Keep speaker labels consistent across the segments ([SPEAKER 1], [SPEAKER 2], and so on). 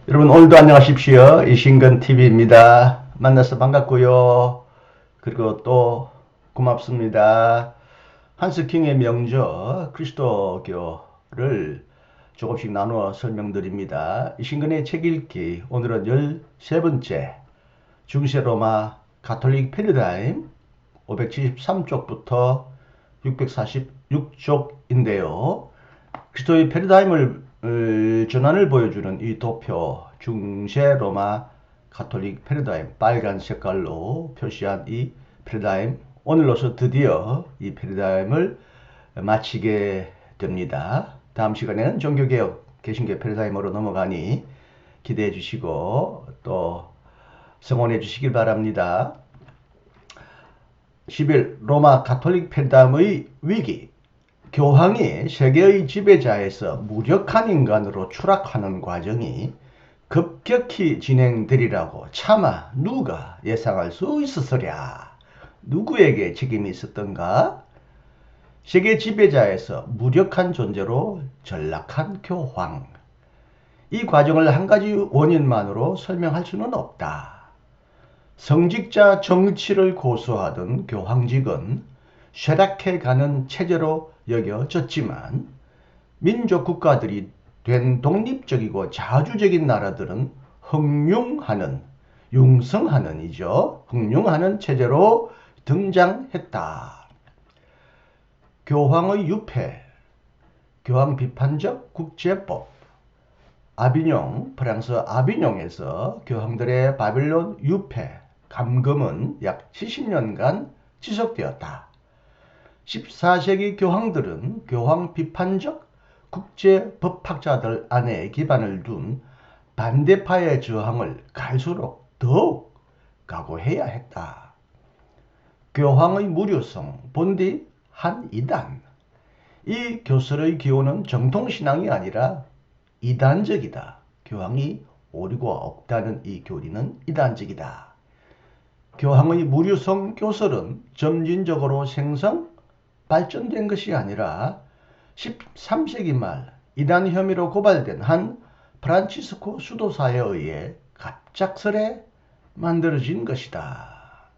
[SPEAKER 1] 여러분 오늘도 안녕하십시오. 이신근TV입니다. 만나서 반갑고요. 그리고 또 고맙습니다. 한스킹의 명저 그리스도교를 조금씩 나누어 설명드립니다. 이신근의 책 읽기 오늘은 13번째 중세 로마 가톨릭 패러다임 573쪽부터 646쪽인데요. 그리스도의 패러다임을 전환을 보여주는 이 도표 중세 로마 가톨릭 패러다임 빨간 색깔로 표시한 이 패러다임 오늘로서 드디어 이 패러다임을 마치게 됩니다. 다음 시간에는 종교개혁 개신교 패러다임으로 넘어가니 기대해 주시고 또 성원해 주시길 바랍니다. 11. 로마 가톨릭 패러다임의 위기. 교황이 세계의 지배자에서 무력한 인간으로 추락하는 과정이 급격히 진행되리라고 차마 누가 예상할 수 있었으랴. 누구에게 책임이 있었던가? 세계 지배자에서 무력한 존재로 전락한 교황. 이 과정을 한 가지 원인만으로 설명할 수는 없다. 성직자 정치를 고수하던 교황직은 쇠락해가는 체제로 여겨졌지만 민족 국가들이 된 독립적이고 자주적인 나라들은 흥융하는 흥융하는 체제로 등장했다. 교황의 유폐, 교황 비판적 국제법, 아비뇽, 프랑스 아비뇽에서 교황들의 바빌론 유폐, 감금은 약 70년간 지속되었다. 14세기 교황들은 교황 비판적 국제법학자들 안에 기반을 둔 반대파의 저항을 갈수록 더욱 각오해야 했다. 교황의 무료성, 본디 한 이단. 이 교설의 기호는 정통신앙이 아니라 이단적이다. 교황이 오류가 없다는 이 교리는 이단적이다. 교황의 무료성 교설은 점진적으로 발전된 것이 아니라 13세기 말 이단 혐의로 고발된 한 프란치스코 수도사에 의해 갑작스레 만들어진 것이다.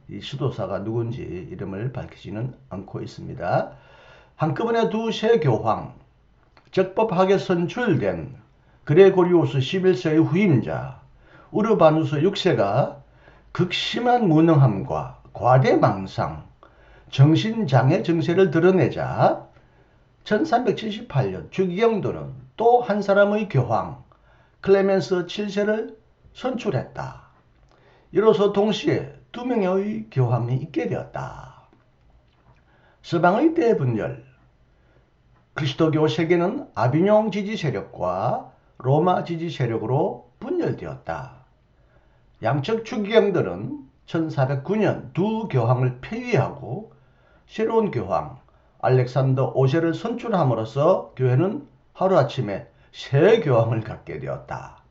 [SPEAKER 1] 이 수도사가 누군지 이름을 밝히지는 않고 있습니다. 한꺼번에 두세 교황, 적법하게 선출된 그레고리우스 11세의 후임자 우르바누스 6세가 극심한 무능함과 과대망상, 정신장애 증세를 드러내자 1378년 주기경도는 또 한 사람의 교황 클레멘스 7세를 선출했다. 이로써 동시에 두 명의 교황이 있게 되었다. 서방의 대분열. 그리스도교 세계는 아비뇽 지지 세력과 로마 지지 세력으로 분열되었다. 양측 추기경들은 1409년 두 교황을 폐위하고 새로운 교황 알렉산더 5세를 선출함으로써 교회는 하루아침에 새 교황을 갖게 되었다.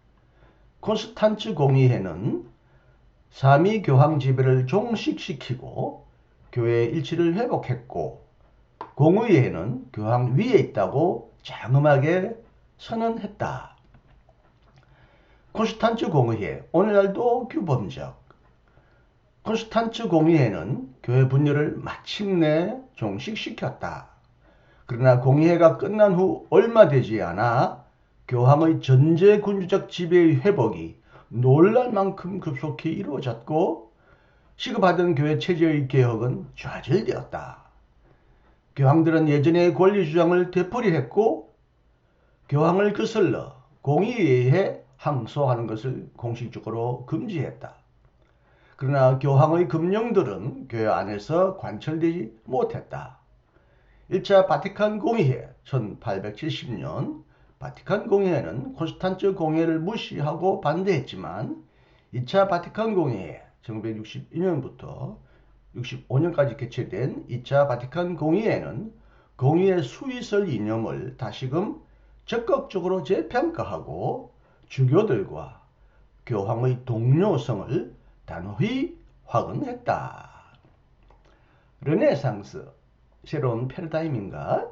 [SPEAKER 1] 콘스탄츠 공의회는 삼위 교황 지배를 종식시키고 교회의 일치를 회복했고 공의회는 교황 위에 있다고 장엄하게 선언했다. 콘스탄츠 공의회, 오늘날도 규범적. 콘스탄츠 공의회는 교회 분열을 마침내 종식시켰다. 그러나 공의회가 끝난 후 얼마 되지 않아 교황의 전제군주적 지배의 회복이 놀랄 만큼 급속히 이루어졌고 시급하던 교회 체제의 개혁은 좌절되었다. 교황들은 예전의 권리 주장을 되풀이했고 교황을 거슬러 공의회에 항소하는 것을 공식적으로 금지했다. 그러나 교황의 금령들은 교회 안에서 관철되지 못했다. 1차 바티칸 공의회 1870년 바티칸 공의회는 콘스탄츠 공의회를 무시하고 반대했지만 2차 바티칸 공의회 1962년부터 65년까지 개최된 2차 바티칸 공의회는 공의회 수의설 이념을 다시금 적극적으로 재평가하고 주교들과 교황의 동료성을 단호히 확언했다. 르네상스, 새로운 패러다임인가?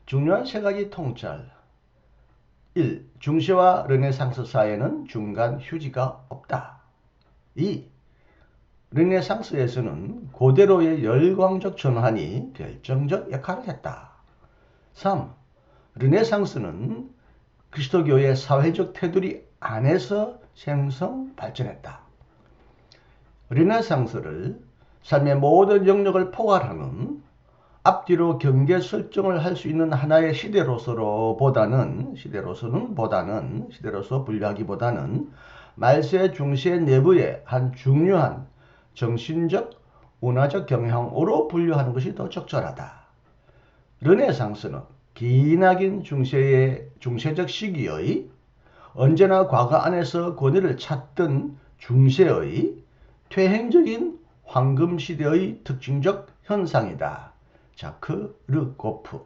[SPEAKER 1] 중요한 세 가지 통찰. 1. 중세와 르네상스 사이에는 중간 휴지가 없다. 2. 르네상스에서는 고대로의 열광적 전환이 결정적 역할을 했다. 3. 르네상스는 그리스도교의 사회적 테두리 안에서 생성 발전했다. 르네상스를 삶의 모든 영역을 포괄하는 앞뒤로 경계 설정을 할 수 있는 하나의 시대로서 분류하기보다는 말세 중세 내부의 한 중요한 정신적, 문화적 경향으로 분류하는 것이 더 적절하다. 르네상스는 기나긴 중세적 시기의 언제나 과거 안에서 권위를 찾던 중세의 퇴행적인 황금시대의 특징적 현상이다. 자크 르고프.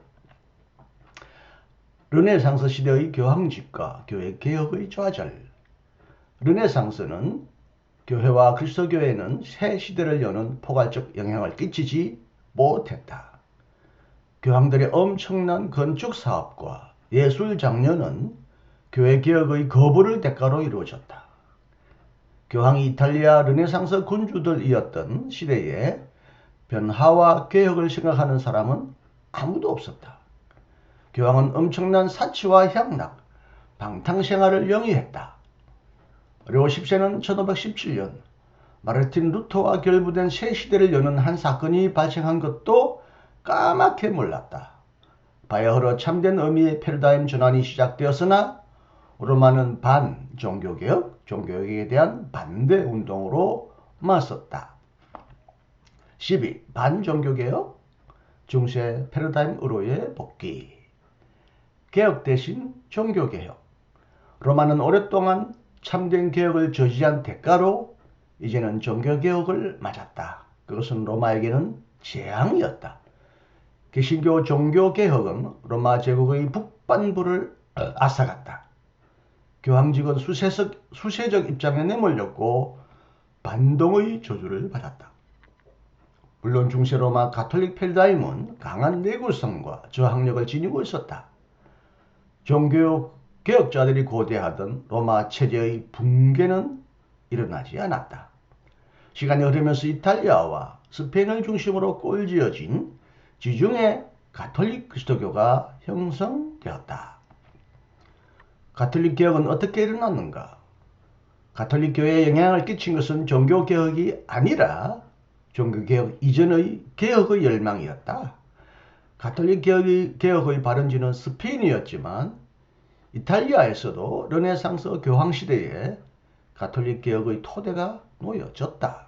[SPEAKER 1] 르네상스 시대의 교황직과 교회 개혁의 좌절. 르네상스는 교회와 그리스도교회는 새 시대를 여는 포괄적 영향을 끼치지 못했다. 교황들의 엄청난 건축 사업과 예술 장려는 교회 개혁의 거부를 대가로 이루어졌다. 교황이 이탈리아 르네상스 군주들이었던 시대에 변화와 개혁을 생각하는 사람은 아무도 없었다. 교황은 엄청난 사치와 향락, 방탕생활을 영위했다. 레오 10세는 1517년 마르틴 루터와 결부된 새 시대를 여는 한 사건이 발생한 것도 까맣게 몰랐다. 바야흐로 참된 의미의 패러다임 전환이 시작되었으나 로마는 반종교개혁, 종교개혁에 대한 반대 운동으로 맞섰다. 12. 반종교개혁, 중세 패러다임으로의 복귀. 개혁 대신 종교개혁. 로마는 오랫동안 참된 개혁을 저지한 대가로 이제는 종교개혁을 맞았다. 그것은 로마에게는 재앙이었다. 개신교 종교개혁은 로마 제국의 북반부를 앗아갔다. 교황직은 수세적 입장에 내몰렸고 반동의 저주를 받았다. 물론 중세 로마 가톨릭 패러다임은 강한 내구성과 저항력을 지니고 있었다. 종교개혁자들이 고대하던 로마 체제의 붕괴는 일어나지 않았다. 시간이 흐르면서 이탈리아와 스페인을 중심으로 꼴지어진 지중해 가톨릭 그리스도교가 형성되었다. 가톨릭 개혁은 어떻게 일어났는가? 가톨릭 교회에 영향을 끼친 것은 종교개혁이 아니라 종교개혁 이전의 개혁의 열망이었다. 가톨릭 개혁의 발원지는 스페인이었지만 이탈리아에서도 르네상스 교황시대에 가톨릭 개혁의 토대가 놓여졌다.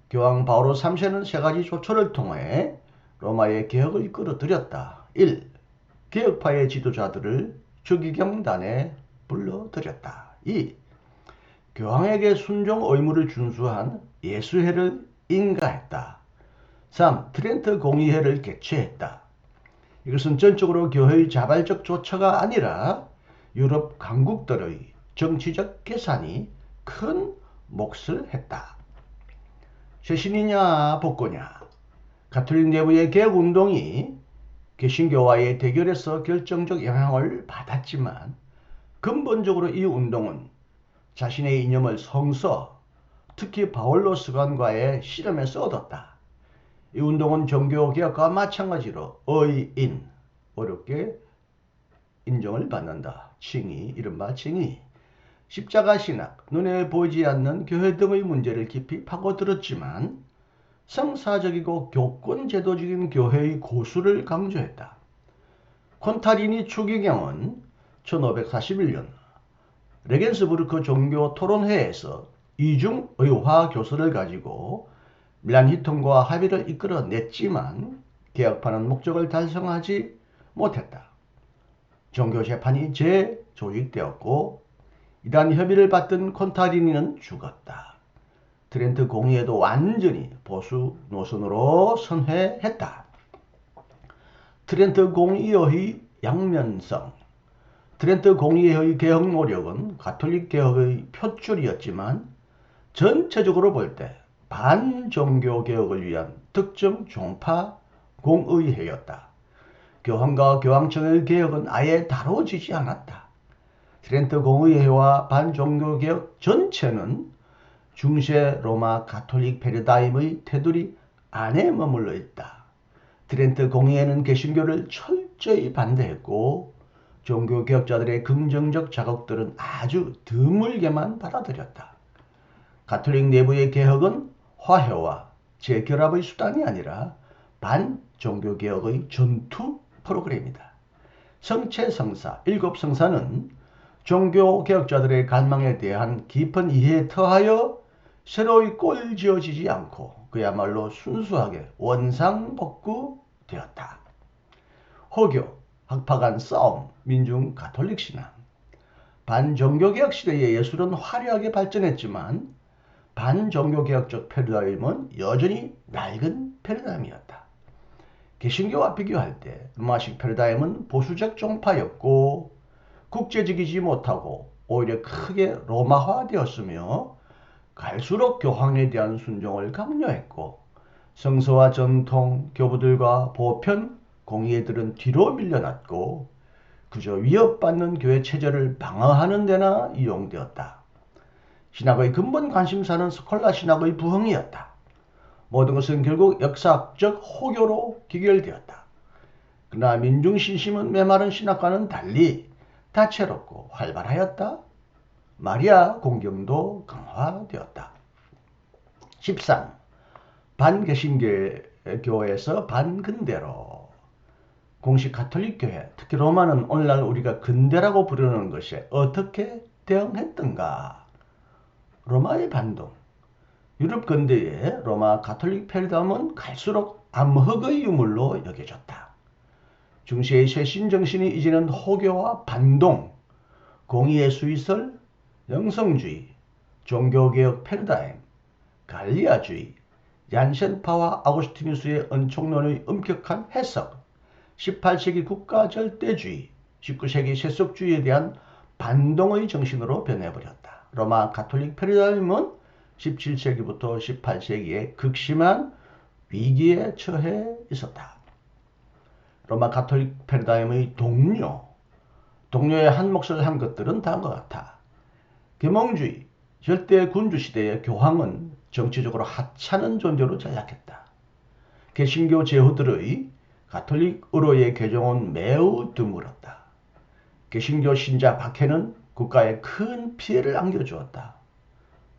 [SPEAKER 1] 교황 바오로 3세는 세 가지 조처를 통해 로마의 개혁을 끌어들였다. 1. 개혁파의 지도자들을 주기경단에 불러들였다. 2. 교황에게 순종 의무를 준수한 예수회를 인가했다. 3. 트렌트 공의회를 개최했다. 이것은 전적으로 교회의 자발적 조처가 아니라 유럽 강국들의 정치적 계산이 큰 몫을 했다. 쇄신이냐 복고냐. 가톨릭 내부의 개혁운동이 개신교와의 대결에서 결정적 영향을 받았지만 근본적으로 이 운동은 자신의 이념을 성서, 특히 바올로 스관과의 씨름에서 얻었다. 이 운동은 종교개혁과 마찬가지로 의인, 어렵게 인정을 받는다. 칭의, 이른바 칭의. 십자가 신학, 눈에 보이지 않는 교회 등의 문제를 깊이 파고들었지만 성사적이고 교권제도적인 교회의 고수를 강조했다. 콘타리니 추기경은 1541년 레겐스부르크 종교 토론회에서 이중의화 교서를 가지고 밀란 히통과 합의를 이끌어냈지만 개혁파는 목적을 달성하지 못했다. 종교재판이 재조직되었고 이단 협의를 받던 콘타리니는 죽었다. 트렌트 공의회도 완전히 보수 노선으로 선회했다. 트렌트 공의회의 양면성. 트렌트 공의회의 개혁 노력은 가톨릭 개혁의 표출이었지만 전체적으로 볼 때 반종교 개혁을 위한 특정 종파 공의회였다. 교황과 교황청의 개혁은 아예 다뤄지지 않았다. 트렌트 공의회와 반종교개혁 전체는 중세 로마 가톨릭 패러다임의 테두리 안에 머물러 있다. 트렌트 공의회는 개신교를 철저히 반대했고 종교개혁자들의 긍정적 자극들은 아주 드물게만 받아들였다. 가톨릭 내부의 개혁은 화해와 재결합의 수단이 아니라 반종교개혁의 전투 프로그램이다. 성체성사, 일곱 성사는 종교개혁자들의 갈망에 대한 깊은 이해에 터하여 새로이 꼴지어지지 않고 그야말로 순수하게 원상복구되었다. 호교, 학파간 싸움, 민중 가톨릭 신앙. 반종교개혁 시대의 예술은 화려하게 발전했지만 반종교개혁적 패러다임은 여전히 낡은 패러다임이었다. 개신교와 비교할 때 로마식 패러다임은 보수적 종파였고 국제적이지 못하고 오히려 크게 로마화되었으며 갈수록 교황에 대한 순종을 강요했고 성서와 전통, 교부들과 보편, 공의회들은 뒤로 밀려났고 그저 위협받는 교회 체제를 방어하는 데나 이용되었다. 신학의 근본 관심사는 스콜라 신학의 부흥이었다. 모든 것은 결국 역사적 호교로 귀결되었다. 그러나 민중신심은 메마른 신학과는 달리 다채롭고 활발하였다. 마리아 공경도 강화되었다. 13. 반개신교에서 반근대로. 공식 가톨릭 교회, 특히 로마는 오늘날 우리가 근대라고 부르는 것에 어떻게 대응했던가? 로마의 반동. 유럽 근대의 로마 가톨릭 패러다임은 갈수록 암흑의 유물로 여겨졌다. 중세의 쇄신 정신이 이제는 호교와 반동, 공의의 수위설, 영성주의, 종교개혁 패러다임, 갈리아주의, 얀센파와 아구스티누스의 은총론의 엄격한 해석, 18세기 국가절대주의, 19세기 세속주의에 대한 반동의 정신으로 변해버렸다. 로마 가톨릭 패러다임은 17세기부터 18세기에 극심한 위기에 처해 있었다. 로마 가톨릭 패러다임의 동료의 한 몫을 한 것들은 다음과 같아. 계몽주의, 절대 군주 시대의 교황은 정치적으로 하찮은 존재로 전락했다. 개신교 제후들의 가톨릭으로의 개종은 매우 드물었다. 개신교 신자 박해는 국가에 큰 피해를 안겨주었다.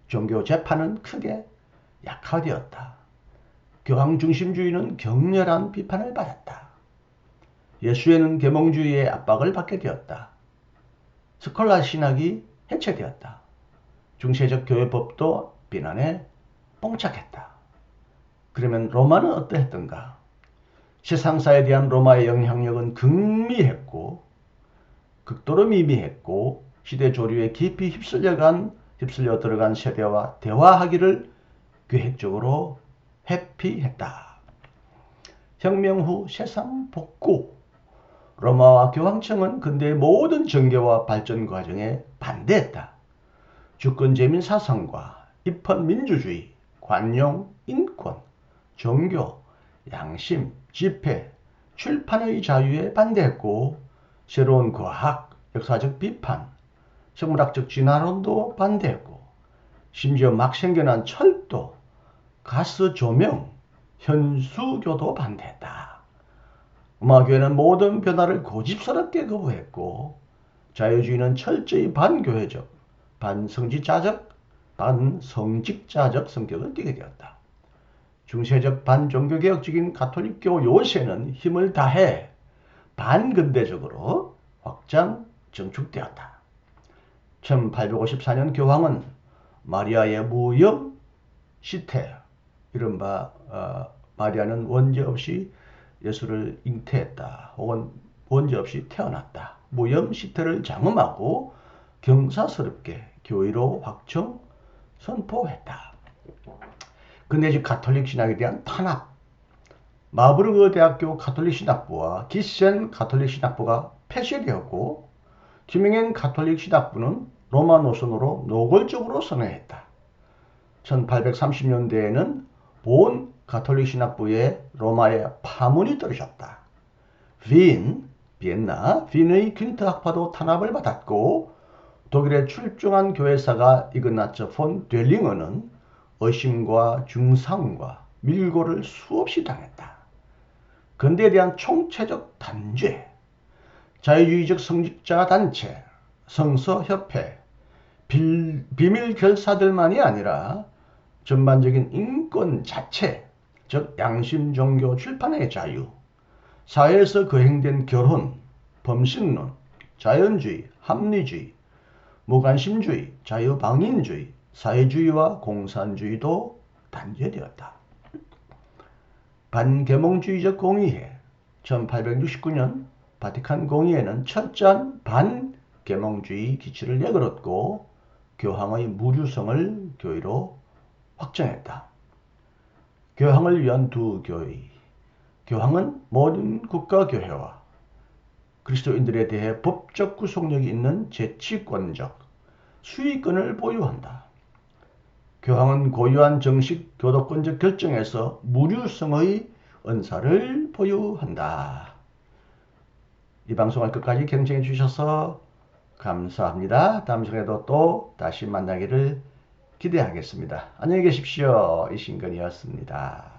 [SPEAKER 1] 종교 재판은 크게 약화되었다. 교황 중심주의는 격렬한 비판을 받았다. 예수회는 계몽주의의 압박을 받게 되었다. 스콜라 신학이 해체되었다. 중세적 교회법도 비난에 봉착했다. 그러면 로마는 어떠했던가? 세상사에 대한 로마의 영향력은 극도로 미미했고 시대 조류에 깊이 휩쓸려 들어간 세대와 대화하기를 계획적으로 회피했다. 혁명 후 세상 복구. 로마와 교황청은 근대의 모든 정교와 발전 과정에 반대했다. 주권재민 사상과 입헌 민주주의, 관용, 인권, 종교, 양심, 집회, 출판의 자유에 반대했고 새로운 과학, 역사적 비판, 생물학적 진화론도 반대했고 심지어 막 생겨난 철도, 가스 조명, 현수교도 반대했다. 로마교회는 모든 변화를 고집스럽게 거부했고 자유주의는 철저히 반교회적, 반성직자적 성격을 띠게 되었다. 중세적 반종교개혁적인 가톨릭교 요새는 힘을 다해 반근대적으로 확장 정축되었다. 1854년 교황은 마리아의 무염 시태, 이른바 마리아는 원죄 없이 예수를 잉태했다 혹은 원죄 없이 태어났다, 무염 시태를 장음하고 경사스럽게 교회로 확정 선포했다. 근대식 가톨릭 신학에 대한 탄압. 마부르그 대학교 가톨릭 신학부와 기센 가톨릭 신학부가 폐쇄되었고 튜밍엔 가톨릭 신학부는 로마 노선으로 노골적으로 선회했다. 1830년대에는 본 가톨릭 신학부에 로마의 파문이 떨어졌다. 빈의 퀸트 학파도 탄압을 받았고 독일에 출중한 교회사가 이그나츠 폰 델링어는 의심과 중상과 밀고를 수없이 당했다. 근대에 대한 총체적 단죄, 자유주의적 성직자 단체, 성서협회, 비밀 결사들만이 아니라 전반적인 인권 자체, 즉 양심, 종교, 출판의 자유, 사회에서 거행된 결혼, 범신론, 자연주의, 합리주의, 무관심주의, 자유방임주의, 사회주의와 공산주의도 단죄되었다. 반계몽주의적 공의회 1869년 바티칸 공의회는 첫잔 반계몽주의 기치를 내걸었고 교황의 무류성을 교의로 확정했다. 교황을 위한 두 교의. 교황은 모든 국가교회와 그리스도인들에 대해 법적 구속력이 있는 재치권적 수의권을 보유한다. 교황은 고유한 정식 교도권적 결정에서 무류성의 은사를 보유한다. 이 방송을 끝까지 경청해 주셔서 감사합니다. 다음 시간에도 또 다시 만나기를 기대하겠습니다. 안녕히 계십시오. 이신근이었습니다.